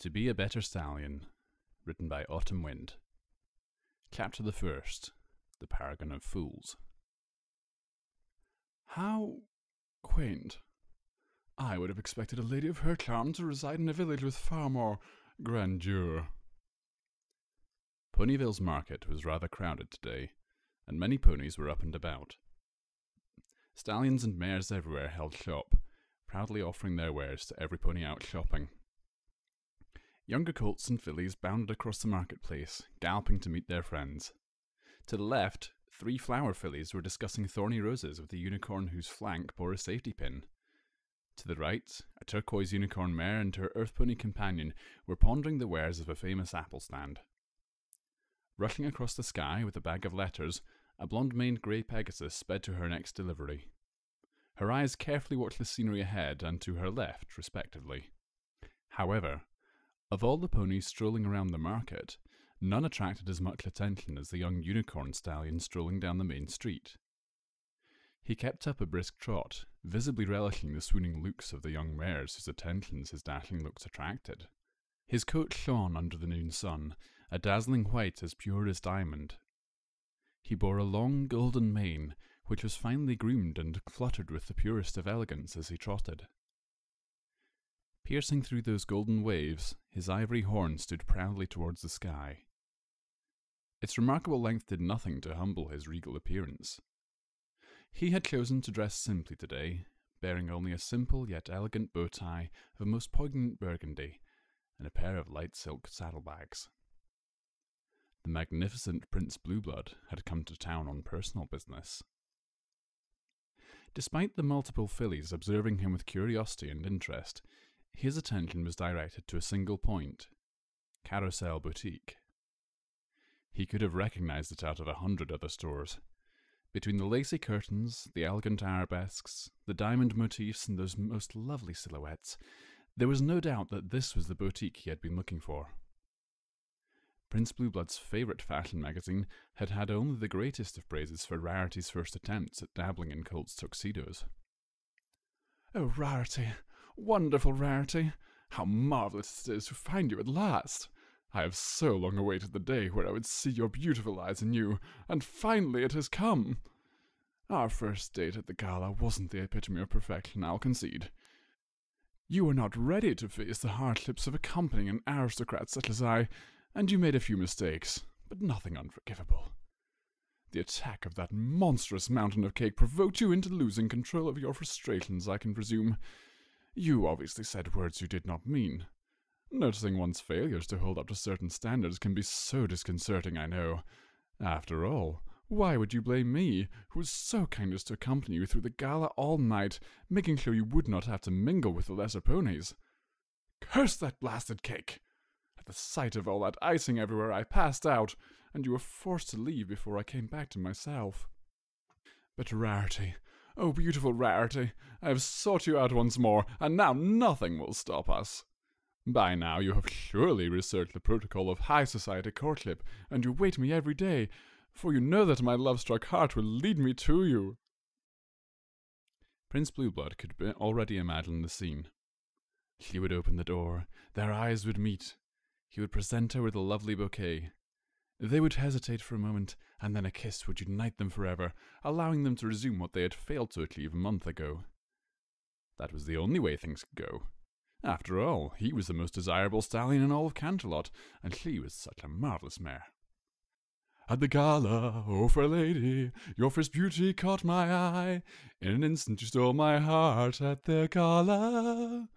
To Be a Better Stallion, written by Autumn Wind. Chapter the First, The Paragon of Fools. How quaint. I would have expected a lady of her charm to reside in a village with far more grandeur. Ponyville's market was rather crowded today, and many ponies were up and about. Stallions and mares everywhere held shop, proudly offering their wares to every pony out shopping. Younger colts and fillies bounded across the marketplace, galloping to meet their friends. To the left, 3 flower fillies were discussing thorny roses with a unicorn whose flank bore a safety pin. To the right, a turquoise unicorn mare and her earth pony companion were pondering the wares of a famous apple stand. Rushing across the sky with a bag of letters, a blonde-maned grey Pegasus sped to her next delivery. Her eyes carefully watched the scenery ahead and to her left, respectively. However, of all the ponies strolling around the market, none attracted as much attention as the young unicorn stallion strolling down the main street. He kept up a brisk trot, visibly relishing the swooning looks of the young mares whose attentions his dashing looks attracted. His coat shone under the noon sun, a dazzling white as pure as diamond. He bore a long golden mane, which was finely groomed and fluttered with the purest of elegance as he trotted. Piercing through those golden waves, his ivory horn stood proudly towards the sky. Its remarkable length did nothing to humble his regal appearance. He had chosen to dress simply today, bearing only a simple yet elegant bow tie of a most poignant burgundy, and a pair of light silk saddlebags. The magnificent Prince Blueblood had come to town on personal business. Despite the multiple fillies observing him with curiosity and interest, his attention was directed to a single point: Carousel Boutique. He could have recognized it out of 100 other stores. Between the lacy curtains, the elegant arabesques, the diamond motifs, and those most lovely silhouettes, there was no doubt that this was the boutique he had been looking for. Prince Blueblood's favourite fashion magazine had had only the greatest of praises for Rarity's first attempts at dabbling in colts' tuxedos. "Oh, Rarity! Wonderful Rarity! How marvellous it is to find you at last! I have so long awaited the day where I would see your beautiful eyes anew, and finally it has come! Our first date at the gala wasn't the epitome of perfection, I'll concede. You were not ready to face the hardships of accompanying an aristocrat such as I, and you made a few mistakes, but nothing unforgivable. The attack of that monstrous mountain of cake provoked you into losing control of your frustrations, I can presume. You obviously said words you did not mean. Noticing one's failures to hold up to certain standards can be so disconcerting, I know. After all, why would you blame me, who was so kind as to accompany you through the gala all night, making sure you would not have to mingle with the lesser ponies? Curse that blasted cake! At the sight of all that icing everywhere, I passed out, and you were forced to leave before I came back to myself. But Rarity, oh beautiful Rarity, I have sought you out once more, and now nothing will stop us. By now you have surely researched the protocol of high society courtship, and you wait me every day, for you know that my love-struck heart will lead me to you." Prince Blueblood could already imagine the scene. She would open the door, their eyes would meet. He would present her with a lovely bouquet. They would hesitate for a moment, and then a kiss would unite them forever, allowing them to resume what they had failed to achieve a month ago. That was the only way things could go. After all, he was the most desirable stallion in all of Canterlot, and she was such a marvellous mare. "At the gala, oh fair lady, your first beauty caught my eye. In an instant you stole my heart at the gala.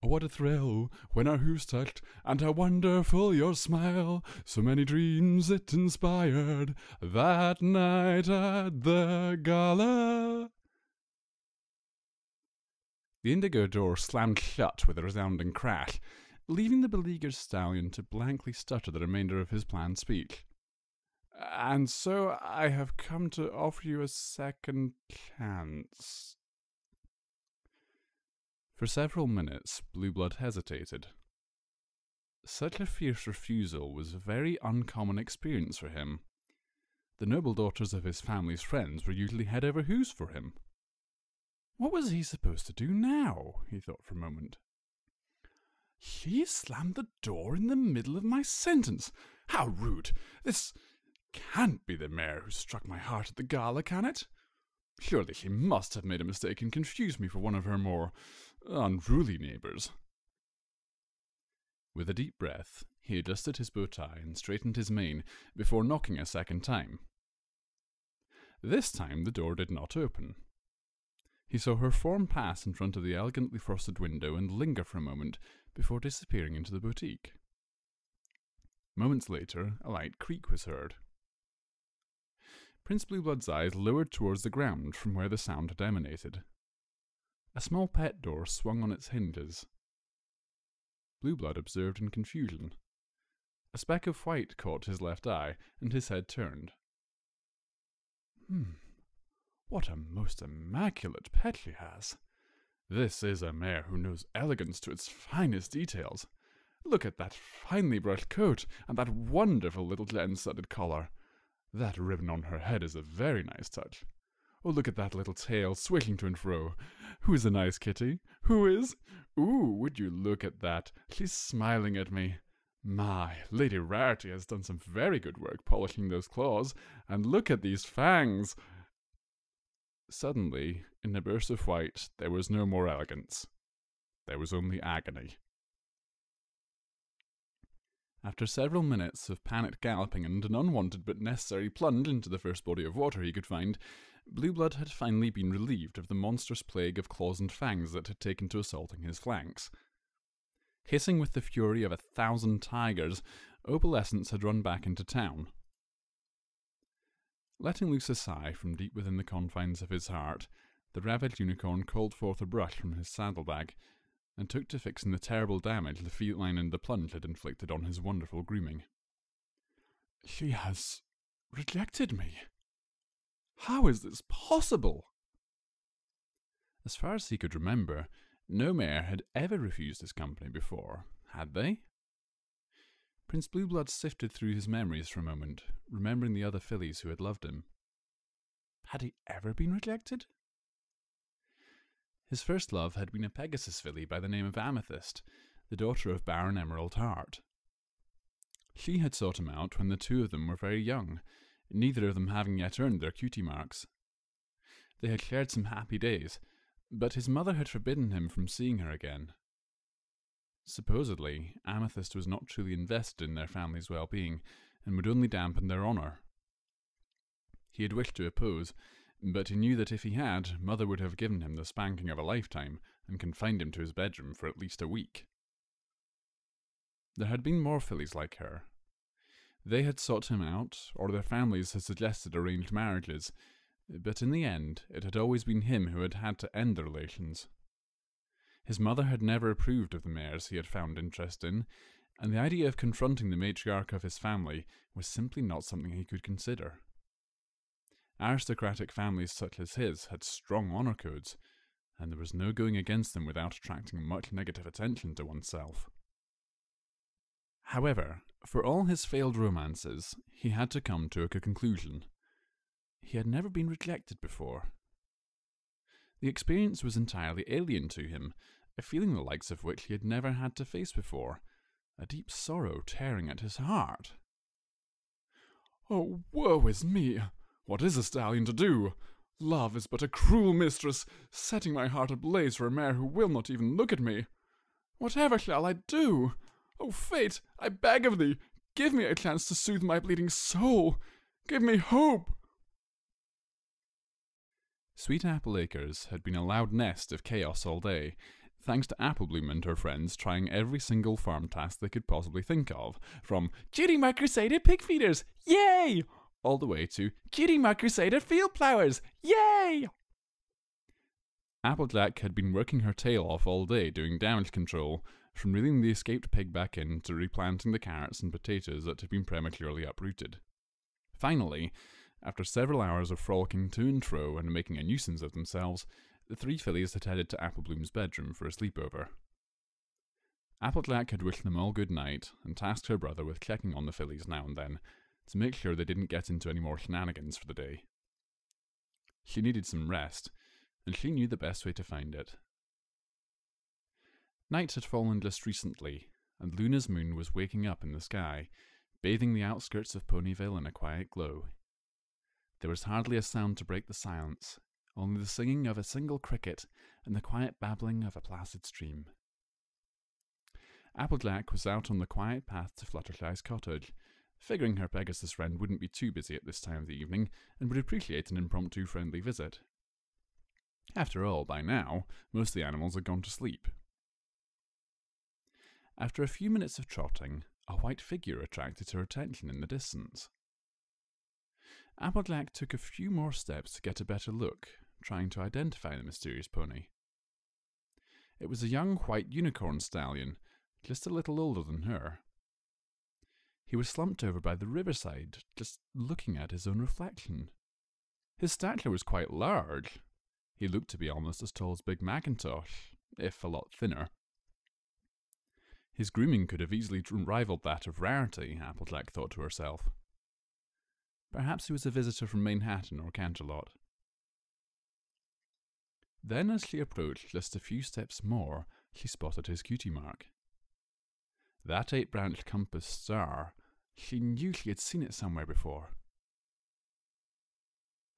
Oh, what a thrill when our hooves touched, and how wonderful your smile. So many dreams it inspired that night at the gala." The indigo door slammed shut with a resounding crash, leaving the beleaguered stallion to blankly stutter the remainder of his planned speech. "And so I have come to offer you a second chance." For several minutes, Blueblood hesitated. Such a fierce refusal was a very uncommon experience for him. The noble daughters of his family's friends were usually head over heels for him. What was he supposed to do now? He thought for a moment. He slammed the door in the middle of my sentence. How rude! This can't be the mare who struck my heart at the gala, can it? Surely she must have made a mistake and confused me for one of her more unruly neighbours. With a deep breath, he adjusted his bow tie and straightened his mane before knocking a second time. This time the door did not open. He saw her form pass in front of the elegantly frosted window and linger for a moment before disappearing into the boutique. Moments later, a light creak was heard. Prince Blueblood's eyes lowered towards the ground from where the sound had emanated. A small pet door swung on its hinges. Blueblood observed in confusion. A speck of white caught his left eye, and his head turned. What a most immaculate pet she has. This is a mare who knows elegance to its finest details. Look at that finely brushed coat, and that wonderful little gem-studded collar. That ribbon on her head is a very nice touch. Oh, look at that little tail swishing to and fro. Who's a nice kitty? Who is? Ooh, would you look at that? She's smiling at me. My, Lady Rarity has done some very good work polishing those claws, and look at these fangs. Suddenly, in a burst of white, there was no more elegance. There was only agony. After several minutes of panicked galloping and an unwanted but necessary plunge into the first body of water he could find, Blueblood had finally been relieved of the monstrous plague of claws and fangs that had taken to assaulting his flanks. Hissing with the fury of 1,000 tigers, Opalescence had run back into town. Letting loose a sigh from deep within the confines of his heart, the ravaged unicorn called forth a brush from his saddlebag and took to fixing the terrible damage the feline in the plunge had inflicted on his wonderful grooming. She has rejected me. How is this possible? As far as he could remember, no mare had ever refused his company before, had they? Prince Blueblood sifted through his memories for a moment, remembering the other fillies who had loved him. Had he ever been rejected? His first love had been a Pegasus filly by the name of Amethyst, the daughter of Baron Emerald Heart. She had sought him out when the two of them were very young, neither of them having yet earned their cutie marks. They had shared some happy days, but his mother had forbidden him from seeing her again. Supposedly, Amethyst was not truly invested in their family's well-being, and would only dampen their honour. He had wished to oppose, but he knew that if he had, Mother would have given him the spanking of a lifetime, and confined him to his bedroom for at least a week. There had been more fillies like her. They had sought him out, or their families had suggested arranged marriages, but in the end, it had always been him who had had to end the relations. His mother had never approved of the mares he had found interest in, and the idea of confronting the matriarch of his family was simply not something he could consider. Aristocratic families such as his had strong honour codes, and there was no going against them without attracting much negative attention to oneself. However, for all his failed romances, he had to come to a conclusion. He had never been rejected before. The experience was entirely alien to him, a feeling the likes of which he had never had to face before, a deep sorrow tearing at his heart. Oh, woe is me! What is a stallion to do? Love is but a cruel mistress, setting my heart ablaze for a mare who will not even look at me. Whatever shall I do? Oh, fate, I beg of thee, give me a chance to soothe my bleeding soul. Give me hope. Sweet Apple Acres had been a loud nest of chaos all day, thanks to Applebloom and her friends trying every single farm task they could possibly think of, from "Judy my Crusader pig feeders, yay!" all the way to "Judy my Crusader field plowers, yay!" Applejack had been working her tail off all day doing damage control, from reeling the escaped pig back in to replanting the carrots and potatoes that had been prematurely uprooted. Finally, after several hours of frolicking to and fro and making a nuisance of themselves, the three fillies had headed to Applebloom's bedroom for a sleepover. Applejack had wished them all good night and tasked her brother with checking on the fillies now and then to make sure they didn't get into any more shenanigans for the day. She needed some rest, and she knew the best way to find it. Night had fallen just recently, and Luna's moon was waking up in the sky, bathing the outskirts of Ponyville in a quiet glow. There was hardly a sound to break the silence, only the singing of a single cricket and the quiet babbling of a placid stream. Applejack was out on the quiet path to Fluttershy's cottage, figuring her Pegasus friend wouldn't be too busy at this time of the evening and would appreciate an impromptu friendly visit. After all, by now, most of the animals had gone to sleep. After a few minutes of trotting, a white figure attracted her attention in the distance. Applejack took a few more steps to get a better look, trying to identify the mysterious pony. It was a young white unicorn stallion, just a little older than her. He was slumped over by the riverside, just looking at his own reflection. His stature was quite large. He looked to be almost as tall as Big Macintosh, if a lot thinner. His grooming could have easily rivaled that of Rarity, Applejack thought to herself. Perhaps he was a visitor from Manhattan or Canterlot. Then, as she approached just a few steps more, she spotted his cutie mark. That 8-branch compass star, she knew she had seen it somewhere before.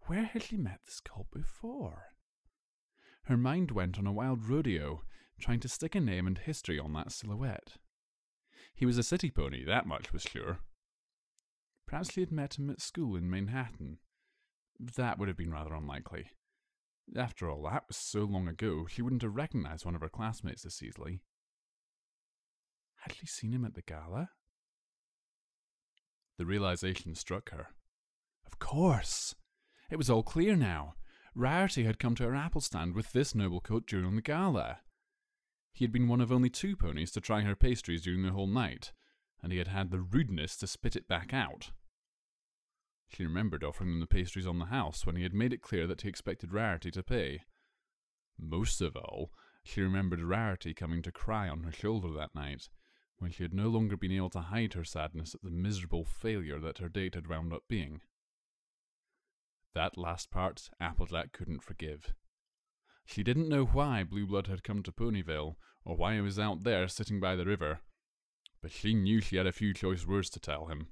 Where had she met this cult before? Her mind went on a wild rodeo, trying to stick a name and history on that silhouette. He was a city pony, that much was sure. Perhaps she had met him at school in Manhattan. That would have been rather unlikely. After all, that was so long ago, she wouldn't have recognized one of her classmates this easily. Had she seen him at the gala? The realization struck her. Of course! It was all clear now. Rarity had come to her apple stand with this noble coat during the gala. He had been one of only 2 ponies to try her pastries during the whole night, and he had had the rudeness to spit it back out. She remembered offering them the pastries on the house when he had made it clear that he expected Rarity to pay. Most of all, she remembered Rarity coming to cry on her shoulder that night, when she had no longer been able to hide her sadness at the miserable failure that her date had wound up being. That last part Applejack couldn't forgive. She didn't know why Blueblood had come to Ponyville, or why he was out there sitting by the river, but she knew she had a few choice words to tell him.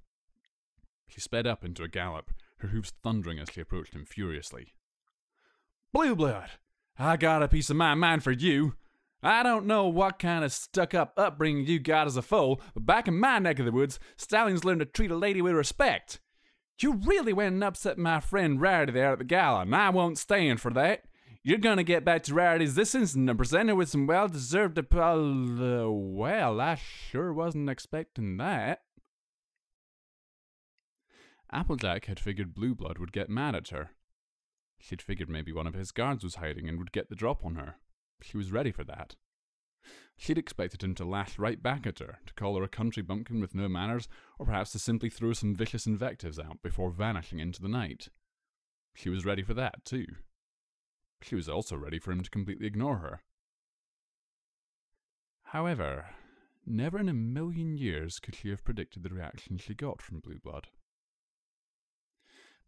She sped up into a gallop, her hoofs thundering as she approached him furiously. "Blueblood, I got a piece of my mind for you. I don't know what kind of stuck-up upbringing you got as a foal, but back in my neck of the woods, stallions learn to treat a lady with respect. You really went and upset my friend Rarity there at the gala, and I won't stand for that. You're gonna get back to Rarity's this instant and present her with some well-deserved well, I sure wasn't expecting that." Applejack had figured Blueblood would get mad at her. She'd figured maybe one of his guards was hiding and would get the drop on her. She was ready for that. She'd expected him to lash right back at her, to call her a country bumpkin with no manners, or perhaps to simply throw some vicious invectives out before vanishing into the night. She was ready for that, too. She was also ready for him to completely ignore her. However, never in a million years could she have predicted the reaction she got from Blueblood.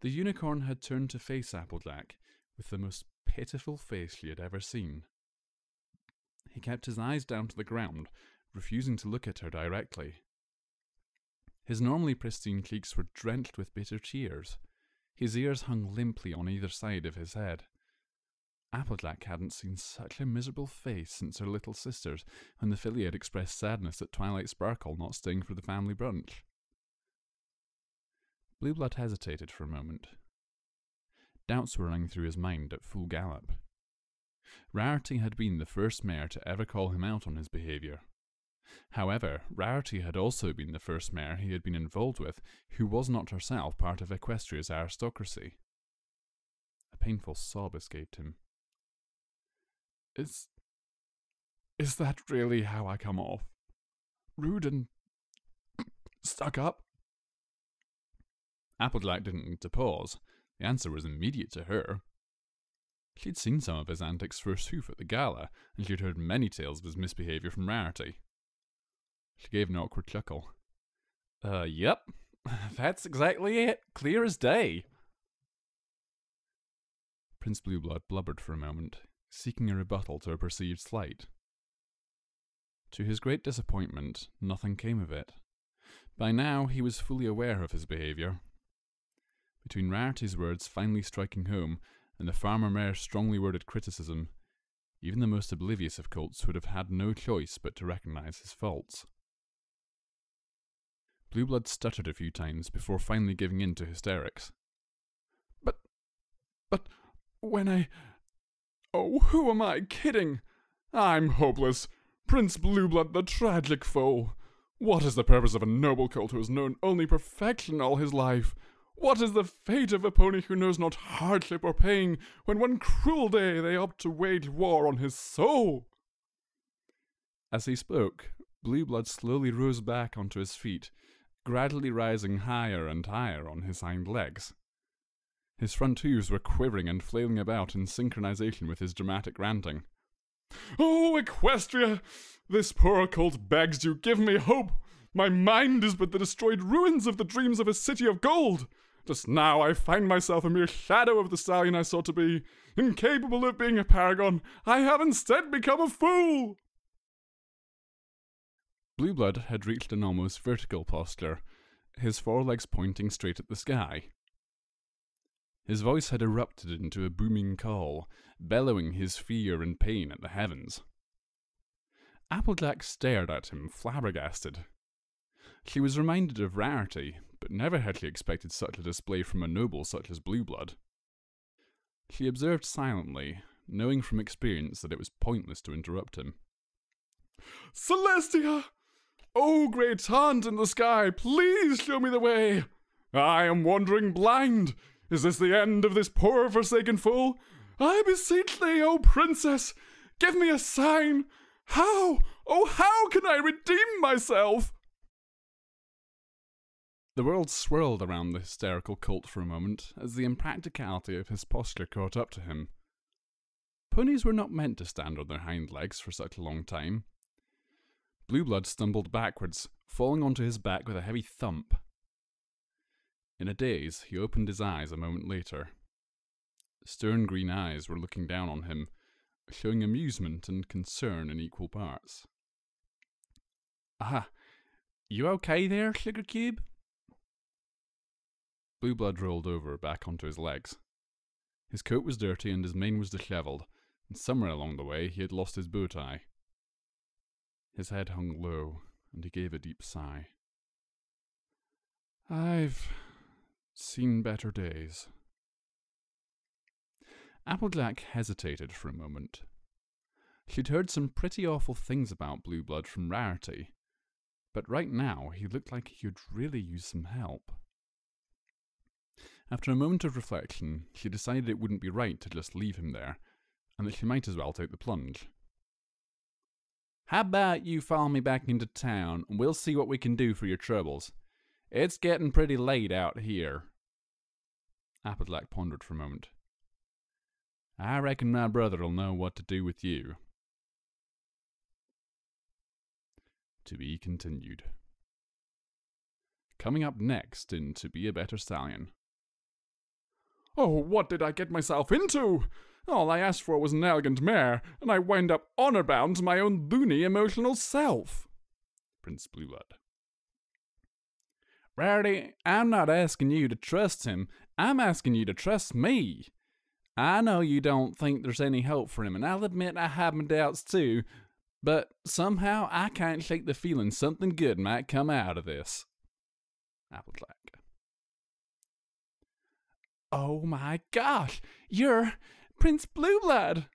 The unicorn had turned to face Applejack with the most pitiful face she had ever seen. He kept his eyes down to the ground, refusing to look at her directly. His normally pristine cheeks were drenched with bitter tears. His ears hung limply on either side of his head. Applejack hadn't seen such a miserable face since her little sister's, when the filly had expressed sadness at Twilight Sparkle not staying for the family brunch. Blueblood hesitated for a moment. Doubts were running through his mind at full gallop. Rarity had been the first mare to ever call him out on his behaviour. However, Rarity had also been the first mare he had been involved with who was not herself part of Equestria's aristocracy. A painful sob escaped him. Is that really how I come off? Rude and stuck up? Applejack didn't need to pause. The answer was immediate to her. She'd seen some of his antics first hoof at the gala, and she'd heard many tales of his misbehaviour from Rarity. She gave an awkward chuckle. Yep. That's exactly it. Clear as day. Prince Blueblood blubbered for a moment, seeking a rebuttal to her perceived slight. To his great disappointment, nothing came of it. By now, he was fully aware of his behaviour. Between Rarity's words finally striking home and the farmer mare's strongly worded criticism, even the most oblivious of colts would have had no choice but to recognise his faults. Blueblood stuttered a few times before finally giving in to hysterics. But, Oh, who am I kidding? I'm hopeless. Prince Blueblood, the tragic foe. What is the purpose of a noble colt who has known only perfection all his life? What is the fate of a pony who knows not hardship or pain, when one cruel day they opt to wage war on his soul? As he spoke, Blueblood slowly rose back onto his feet, gradually rising higher and higher on his hind legs. His front hooves were quivering and flailing about in synchronization with his dramatic ranting. "Oh, Equestria! This poor colt begs you, give me hope! My mind is but the destroyed ruins of the dreams of a city of gold! Just now I find myself a mere shadow of the stallion I sought to be. Incapable of being a paragon, I have instead become a fool!" Blueblood had reached an almost vertical posture, his forelegs pointing straight at the sky. His voice had erupted into a booming call, bellowing his fear and pain at the heavens. Applejack stared at him, flabbergasted. She was reminded of Rarity, but never had she expected such a display from a noble such as Blueblood. She observed silently, knowing from experience that it was pointless to interrupt him. "Celestia! Oh, great aunt in the sky, please show me the way! I am wandering blind! Is this the end of this poor forsaken fool? I beseech thee, O princess, give me a sign! How, oh how can I redeem myself?" The world swirled around the hysterical colt for a moment, as the impracticality of his posture caught up to him. Ponies were not meant to stand on their hind legs for such a long time. Blueblood stumbled backwards, falling onto his back with a heavy thump. In a daze, he opened his eyes a moment later. Stern green eyes were looking down on him, showing amusement and concern in equal parts. "Ah, you okay there, Sugar Cube?" Blueblood rolled over, back onto his legs. His coat was dirty and his mane was dishevelled, and somewhere along the way he had lost his bow tie. His head hung low, and he gave a deep sigh. "I've seen better days." Applejack hesitated for a moment. She'd heard some pretty awful things about Blueblood from Rarity, but right now he looked like he could really use some help. After a moment of reflection, she decided it wouldn't be right to just leave him there, and that she might as well take the plunge. "How about you follow me back into town, and we'll see what we can do for your troubles. It's getting pretty late out here." Applejack pondered for a moment. "I reckon my brother'll know what to do with you." To be continued. Coming up next in To Be a Better Stallion. "Oh, what did I get myself into? All I asked for was an elegant mare, and I wind up honour-bound to my own loony emotional self." Prince Blueblood. "Rarity, I'm not asking you to trust him. I'm asking you to trust me. I know you don't think there's any hope for him, and I'll admit I have my doubts too, but somehow I can't shake the feeling something good might come out of this." Applejack. "Oh my gosh, you're Prince Blueblood!"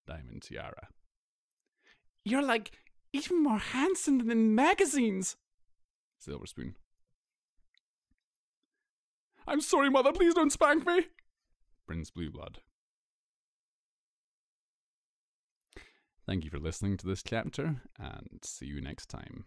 Diamond Tiara. "You're like even more handsome than in magazines." Silver Spoon. "I'm sorry, Mother, please don't spank me." Prince Blueblood. Thank you for listening to this chapter, and see you next time.